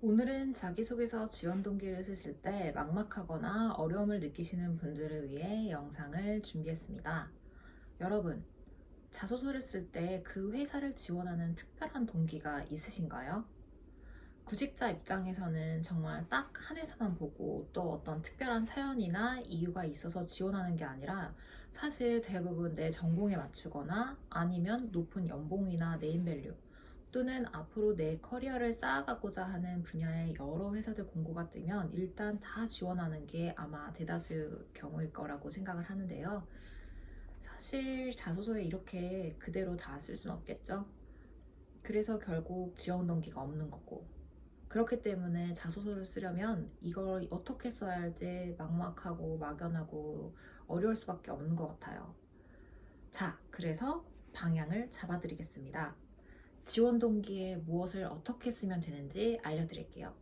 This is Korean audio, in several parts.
오늘은 자기소개서 지원 동기를 쓰실 때 막막하거나 어려움을 느끼시는 분들을 위해 영상을 준비했습니다. 여러분, 자소서를 쓸 때 그 회사를 지원하는 특별한 동기가 있으신가요? 구직자 입장에서는 정말 딱 한 회사만 보고 또 어떤 특별한 사연이나 이유가 있어서 지원하는 게 아니라 사실 대부분 내 전공에 맞추거나 아니면 높은 연봉이나 네임밸류 또는 앞으로 내 커리어를 쌓아가고자 하는 분야의 여러 회사들 공고가 뜨면 일단 다 지원하는 게 아마 대다수 경우일 거라고 생각을 하는데요. 사실 자소서에 이렇게 그대로 다 쓸 순 없겠죠? 그래서 결국 지원 동기가 없는 거고. 그렇기 때문에 자소서를 쓰려면 이걸 어떻게 써야 할지 막막하고 막연하고 어려울 수밖에 없는 것 같아요. 자, 그래서 방향을 잡아드리겠습니다. 지원 동기에 무엇을 어떻게 쓰면 되는지 알려드릴게요.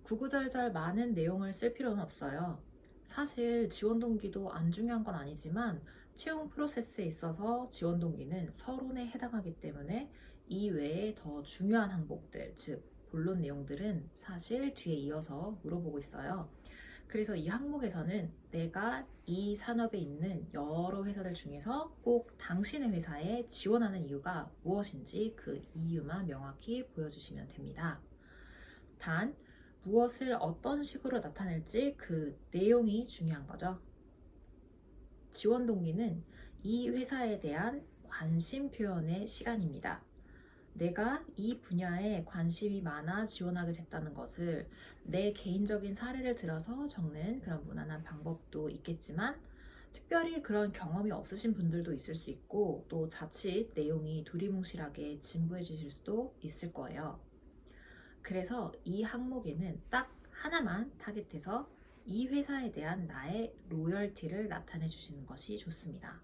구구절절 많은 내용을 쓸 필요는 없어요. 사실 지원 동기도 안 중요한 건 아니지만 채용 프로세스에 있어서 지원 동기는 서론에 해당하기 때문에 이 외에 더 중요한 항목들, 즉 본론 내용들은 사실 뒤에 이어서 물어보고 있어요. 그래서 이 항목에서는 내가 이 산업에 있는 여러 회사들 중에서 꼭 당신의 회사에 지원하는 이유가 무엇인지 그 이유만 명확히 보여주시면 됩니다. 단, 무엇을 어떤 식으로 나타낼지 그 내용이 중요한 거죠. 지원 동기는 이 회사에 대한 관심 표현의 시간입니다. 내가 이 분야에 관심이 많아 지원하게 됐다는 것을 내 개인적인 사례를 들어서 적는 그런 무난한 방법도 있겠지만 특별히 그런 경험이 없으신 분들도 있을 수 있고 또 자칫 내용이 두리뭉실하게 진부해 주실 수도 있을 거예요. 그래서 이 항목에는 딱 하나만 타겟해서 이 회사에 대한 나의 로열티를 나타내 주시는 것이 좋습니다.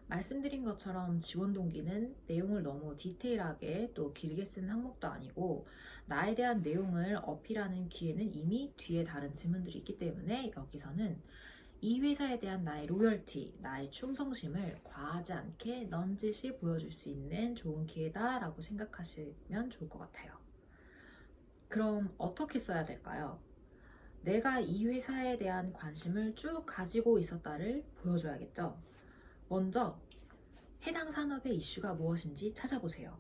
말씀드린 것처럼 지원 동기는 내용을 너무 디테일하게 또 길게 쓰는 항목도 아니고 나에 대한 내용을 어필하는 기회는 이미 뒤에 다른 지문들이 있기 때문에 여기서는 이 회사에 대한 나의 로열티, 나의 충성심을 과하지 않게 넌지시 보여줄 수 있는 좋은 기회다라고 생각하시면 좋을 것 같아요. 그럼 어떻게 써야 될까요? 내가 이 회사에 대한 관심을 쭉 가지고 있었다를 보여줘야겠죠. 먼저 해당 산업의 이슈가 무엇인지 찾아보세요.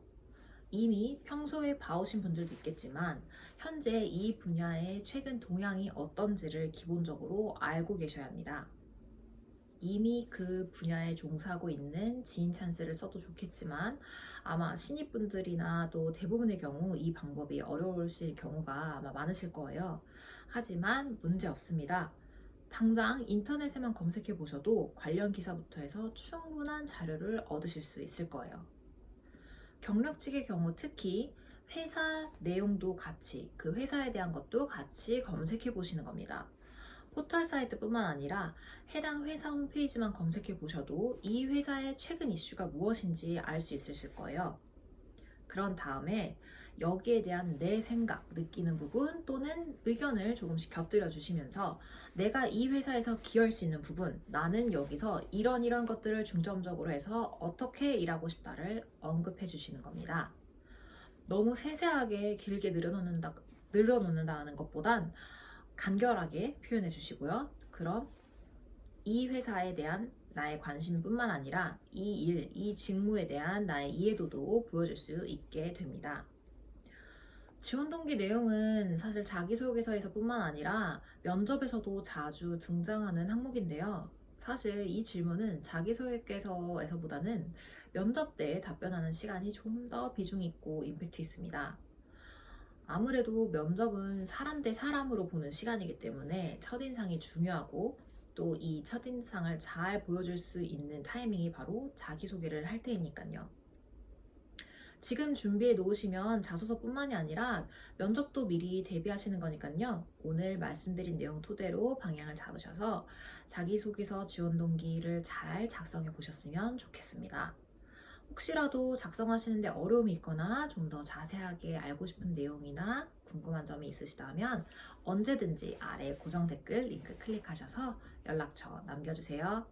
이미 평소에 봐오신 분들도 있겠지만 현재 이 분야의 최근 동향이 어떤지를 기본적으로 알고 계셔야 합니다. 이미 그 분야에 종사하고 있는 지인 찬스를 써도 좋겠지만 아마 신입분들이나 또 대부분의 경우 이 방법이 어려우실 경우가 아마 많으실 거예요. 하지만 문제 없습니다. 당장 인터넷에만 검색해 보셔도 관련 기사부터 해서 충분한 자료를 얻으실 수 있을 거예요. 경력직의 경우 특히 회사 내용도 같이, 그 회사에 대한 것도 같이 검색해 보시는 겁니다. 포털 사이트뿐만 아니라 해당 회사 홈페이지만 검색해 보셔도 이 회사의 최근 이슈가 무엇인지 알 수 있으실 거예요. 그런 다음에 여기에 대한 내 생각, 느끼는 부분 또는 의견을 조금씩 곁들여 주시면서 내가 이 회사에서 기여할 수 있는 부분, 나는 여기서 이런 것들을 중점적으로 해서 어떻게 일하고 싶다를 언급해 주시는 겁니다. 너무 세세하게 길게 늘어놓는다는 것보단 간결하게 표현해 주시고요. 그럼 이 회사에 대한 나의 관심뿐만 아니라 이 일, 이 직무에 대한 나의 이해도도 보여줄 수 있게 됩니다. 지원 동기 내용은 사실 자기소개서에서뿐만 아니라 면접에서도 자주 등장하는 항목인데요. 사실 이 질문은 자기소개서에서보다는 면접 때 답변하는 시간이 좀 더 비중 있고 임팩트 있습니다. 아무래도 면접은 사람 대 사람으로 보는 시간이기 때문에 첫인상이 중요하고 또 이 첫인상을 잘 보여줄 수 있는 타이밍이 바로 자기소개를 할 때이니까요. 지금 준비해 놓으시면 자소서뿐만이 아니라 면접도 미리 대비하시는 거니까요. 오늘 말씀드린 내용 토대로 방향을 잡으셔서 자기소개서 지원 동기를 잘 작성해 보셨으면 좋겠습니다. 혹시라도 작성하시는데 어려움이 있거나 좀 더 자세하게 알고 싶은 내용이나 궁금한 점이 있으시다면 언제든지 아래 고정 댓글 링크 클릭하셔서 연락처 남겨주세요.